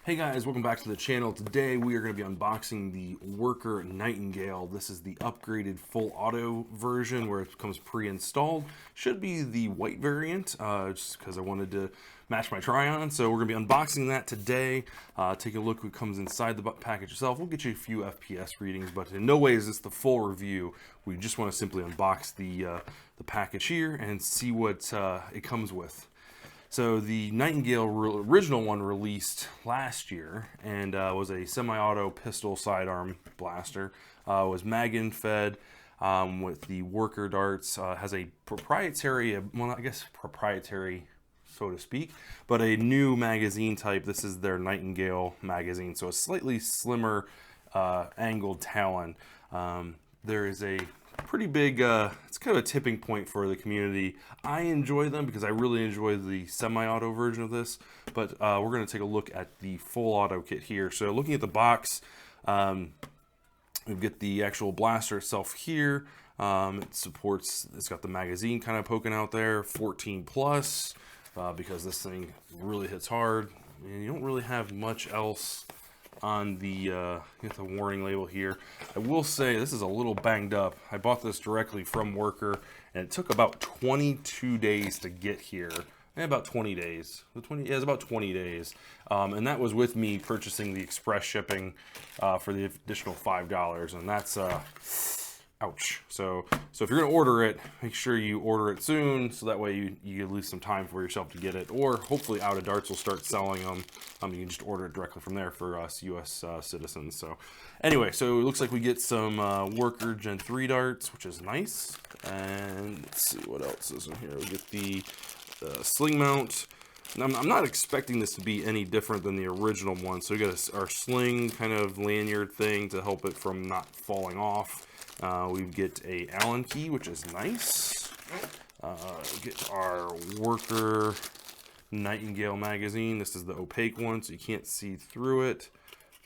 Hey guys, welcome back to the channel. Today we are going to be unboxing the Worker Nightingale. This is the upgraded full auto version where it comes pre-installed. Should be the white variant, just because I wanted to match my try-on. So we're going to be unboxing that today. Take a look what comes inside the package itself. We'll get you a few FPS readings, but in no way is this the full review. We just want to simply unbox the package here and see what it comes with. So the Nightingale original one released last year and was a semi-auto pistol sidearm blaster. Was mag-in fed with the Worker darts. Has a proprietary, well, I guess proprietary, so to speak, but a new magazine type. This is their Nightingale magazine, so a slightly slimmer angled talon. There is a pretty big, it's kind of a tipping point for the community. I enjoy them because I really enjoy the semi-auto version of this, but we're going to take a look at the full auto kit here. So looking at the box, we get the actual blaster itself here. It's got the magazine kind of poking out there, 14 plus, because this thing really hits hard, and you don't really have much else on the get the warning label here. I will say this is a little banged up. I bought this directly from Worker and it took about 22 days to get here. About 20 days. It's about 20 days. And that was with me purchasing the express shipping for the additional $5, and that's ouch. So if you're gonna order it, make sure you order it soon, so that way you at least some time for yourself to get it, or hopefully Out of Darts will start selling them. You can just order it directly from there for us US citizens. So anyway, so it looks like we get some Worker Gen 3 darts, which is nice. And let's see what else is in here. We get the sling mount. I'm not expecting this to be any different than the original one. So we got our sling kind of lanyard thing to help it from not falling off. We get a Allen key, which is nice. Get our Worker Nightingale magazine. This is the opaque one, so you can't see through it.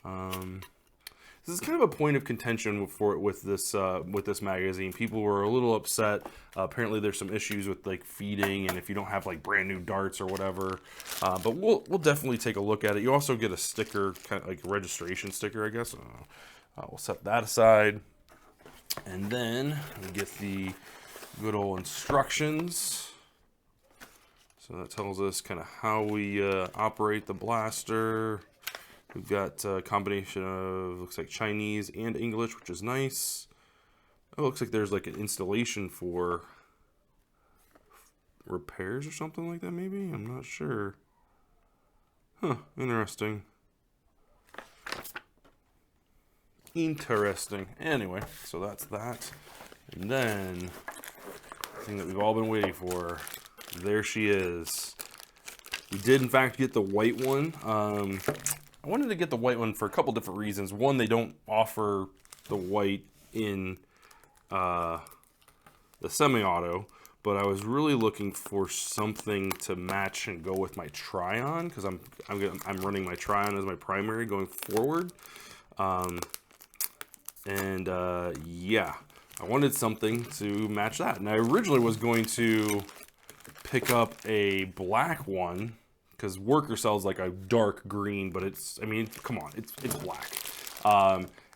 This is kind of a point of contention with this magazine. People were a little upset. Apparently, there's some issues with like feeding, and if you don't have like brand new darts or whatever. But we'll definitely take a look at it. You also get a sticker, kind of like a registration sticker, I guess. We'll set that aside. And then we get the good old instructions. So that tells us kind of how we operate the blaster. We've got a combination of, looks like Chinese and English, which is nice. Oh, it looks like there's like an installation for repairs or something like that, maybe? I'm not sure. Huh, interesting. Interesting. Anyway, so that's that. And then the thing that we've all been waiting for, there she is. We did in fact get the white one. I wanted to get the white one for a couple different reasons. One, they don't offer the white in the semi-auto, but I was really looking for something to match and go with my try-on, because I'm running my try-on as my primary going forward. Yeah, I wanted something to match that. And I originally was going to pick up a black one, because Worker sells like a dark green, but it's, I mean, come on, it's black.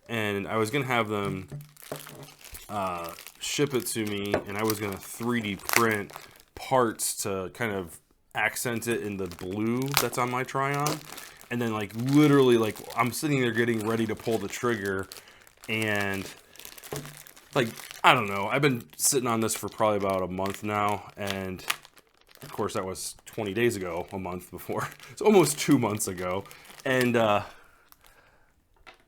And I was gonna have them ship it to me, and I was gonna 3D print parts to kind of accent it in the blue that's on my try-on. And then like literally, like I'm sitting there getting ready to pull the trigger, and like, I don't know, I've been sitting on this for probably about a month now, and of course that was 20 days ago, a month before. It's almost 2 months ago. And I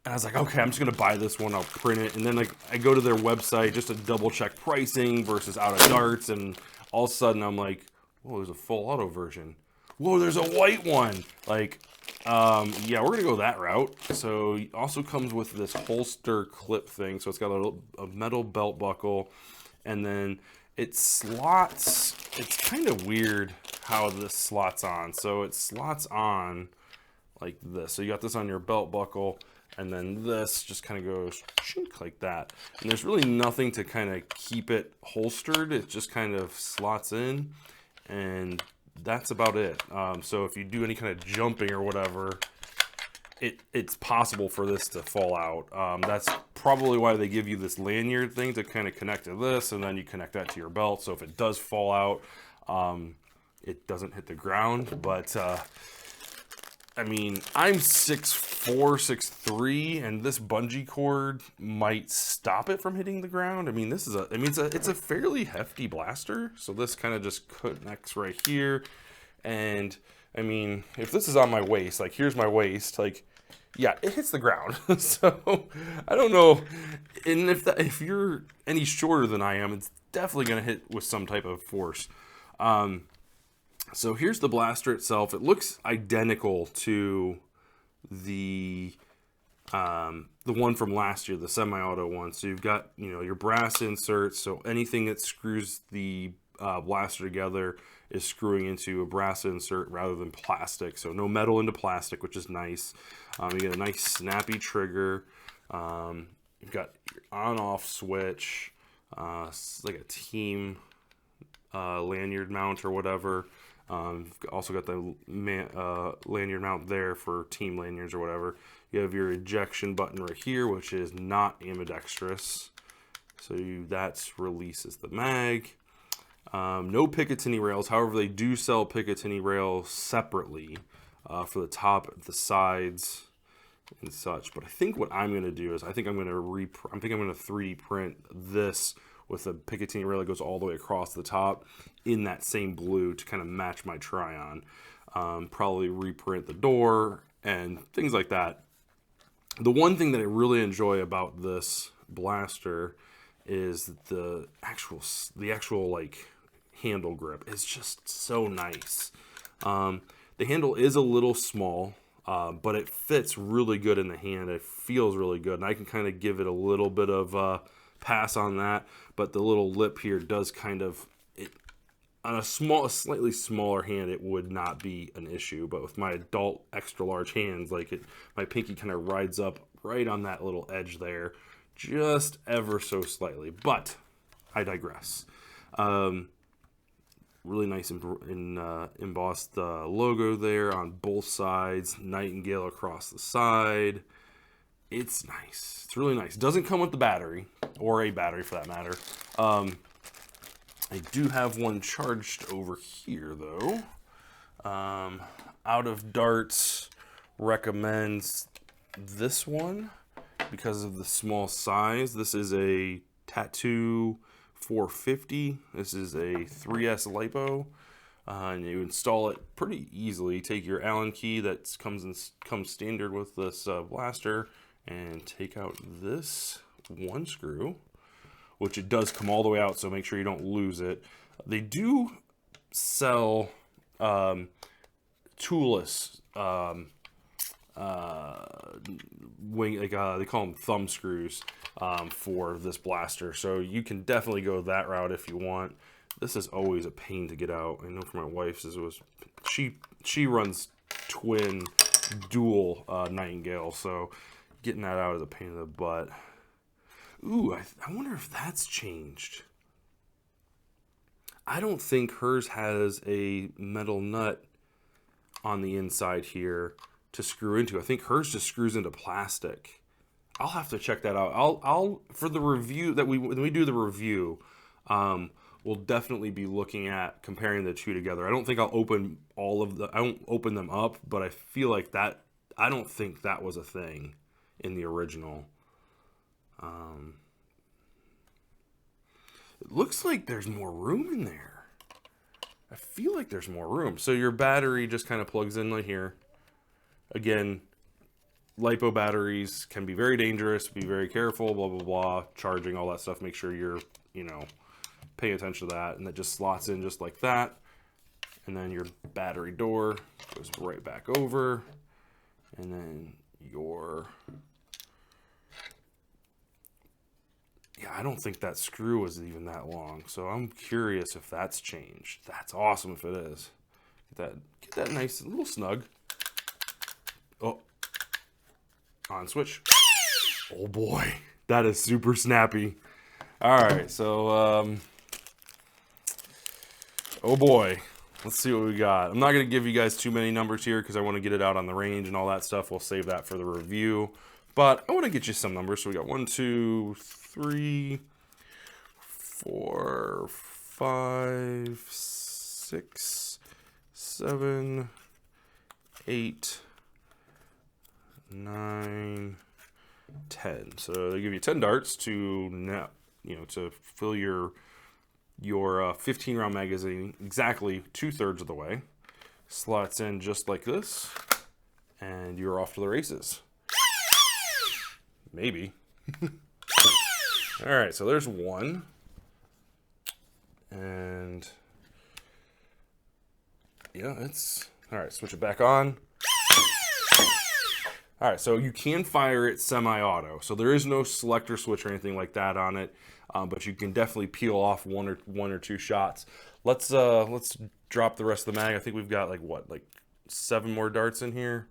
was like, okay, I'm just gonna buy this one, I'll print it. And then like I go to their website just to double check pricing versus Out of Darts, and all of a sudden I'm like, whoa, there's a full auto version. Whoa, there's a white one. Like, yeah, we're gonna go that route. So it also comes with this holster clip thing. So it's got a metal belt buckle, and then it slots. It's kind of weird how this slots on. So it slots on like this. So you got this on your belt buckle, and then this just kind of goes chink like that. And there's really nothing to kind of keep it holstered. It just kind of slots in, and that's about it. So if you do any kind of jumping or whatever, it's possible for this to fall out. That's probably why they give you this lanyard thing to kind of connect to this, and then you connect that to your belt. So if it does fall out, it doesn't hit the ground. But I mean, I'm 6'4", 6'3", and this bungee cord might stop it from hitting the ground. I mean, this is it's a fairly hefty blaster. So this kind of just connects right here, and I mean, if this is on my waist, like here's my waist, like, yeah, it hits the ground. So I don't know, and if you're any shorter than I am, it's definitely going to hit with some type of force. So here's the blaster itself. It looks identical to the one from last year, the semi-auto one. So you've got, you know, your brass inserts. So anything that screws the blaster together is screwing into a brass insert rather than plastic. So no metal into plastic, which is nice. You get a nice snappy trigger. You've got your on-off switch, like a team lanyard mount or whatever. You've also got the lanyard mount there for team lanyards or whatever. You have your ejection button right here, which is not ambidextrous. So that releases the mag. No Picatinny rails. However, they do sell Picatinny rails separately for the top, the sides, and such. But I think what I'm going to do is I think I'm going to 3D print this with a Picatinny rail that goes all the way across the top in that same blue to kind of match my Tryon. Probably reprint the door and things like that. The one thing that I really enjoy about this blaster is the actual like handle grip is just so nice. The handle is a little small, but it fits really good in the hand. It feels really good, and I can kind of give it a little bit of pass on that. But the little lip here does kind of, on a slightly smaller hand, it would not be an issue. But with my adult extra large hands, like my pinky kind of rides up right on that little edge there, just ever so slightly. But I digress. Really nice embossed logo there on both sides. Nightingale across the side. It's nice. It's really nice. It doesn't come with the battery, or a battery for that matter. I do have one charged over here, though. Out of Darts recommends this one because of the small size. This is a Tattoo 450. This is a 3S LiPo, and you install it pretty easily. Take your Allen key that comes standard with this blaster, and take out this one screw, which it does come all the way out, so make sure you don't lose it. They do sell toolless they call them thumb screws for this blaster, so you can definitely go that route if you want. This is always a pain to get out. I know for my wife's, she runs twin dual Nightingale, so getting that out is a pain in the butt. Ooh, I wonder if that's changed. I don't think hers has a metal nut on the inside here to screw into. I think hers just screws into plastic. I'll have to check that out. I'll for the review that when we do the review, we'll definitely be looking at comparing the two together. I don't think I'll open I won't open them up, but I feel like that, I don't think that was a thing in the original. It looks like there's more room in there. I feel like there's more room. So your battery just kind of plugs in like here. Again, LiPo batteries can be very dangerous. Be very careful, blah, blah, blah. Charging, all that stuff. Make sure you're, paying attention to that. And it just slots in just like that. And then your battery door goes right back over. And then yeah, I don't think that screw was even that long. So I'm curious if that's changed. That's awesome if it is. Get that nice, a little snug. Oh, on switch. Oh boy, that is super snappy. All right, so, oh boy, Let's see what we got. I'm not going to give you guys too many numbers here because I want to get it out on the range and all that stuff. We'll save that for the review. But I want to get you some numbers. So we got 1, 2, 3, 4, 5, 6, 7, 8, 9, 10. So they give you 10 darts to to fill your 15 round magazine exactly 2/3 of the way. Slots in just like this, and you're off to the races. Maybe. All right, so there's one. And yeah, it's all right. Switch it back on. All right, so you can fire it semi-auto. So there is no selector switch or anything like that on it, but you can definitely peel off one or two shots. Let's drop the rest of the mag. I think we've got like 7 more darts in here.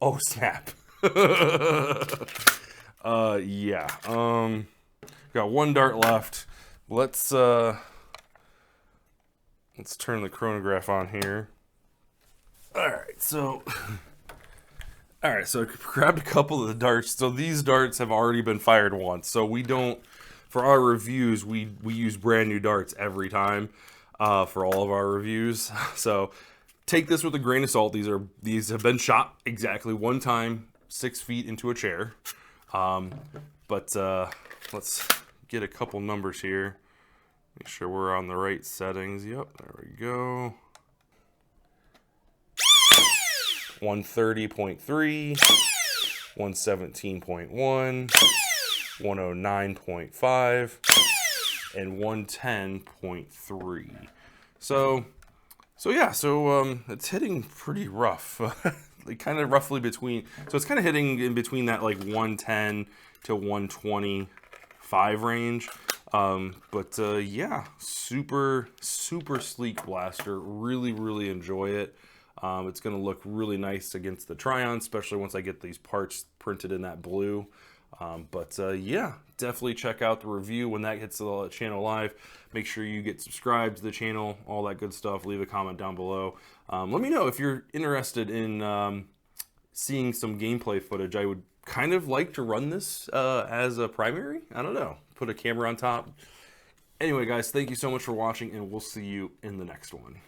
Oh snap! Yeah. Got 1 dart left. Let's turn the chronograph on here. All right, so I grabbed a couple of the darts. So these darts have already been fired once. So we don't, for our reviews, we use brand new darts every time for all of our reviews. So take this with a grain of salt. These have been shot exactly one time, 6 feet into a chair. But let's get a couple numbers here. Make sure we're on the right settings. Yep, there we go. 130.3, 117.1, 109.5, and 110.3. So it's hitting pretty rough. Like kind of roughly between, so it's kind of hitting in between that like 110 to 125 range. Yeah, super sleek blaster. Really enjoy it. It's going to look really nice against the Tryon, especially once I get these parts printed in that blue. Yeah, definitely check out the review when that hits the channel live. Make sure you get subscribed to the channel, all that good stuff. Leave a comment down below. Let me know if you're interested in seeing some gameplay footage. I would kind of like to run this as a primary. I don't know. Put a camera on top. Anyway, guys, thank you so much for watching, and we'll see you in the next one.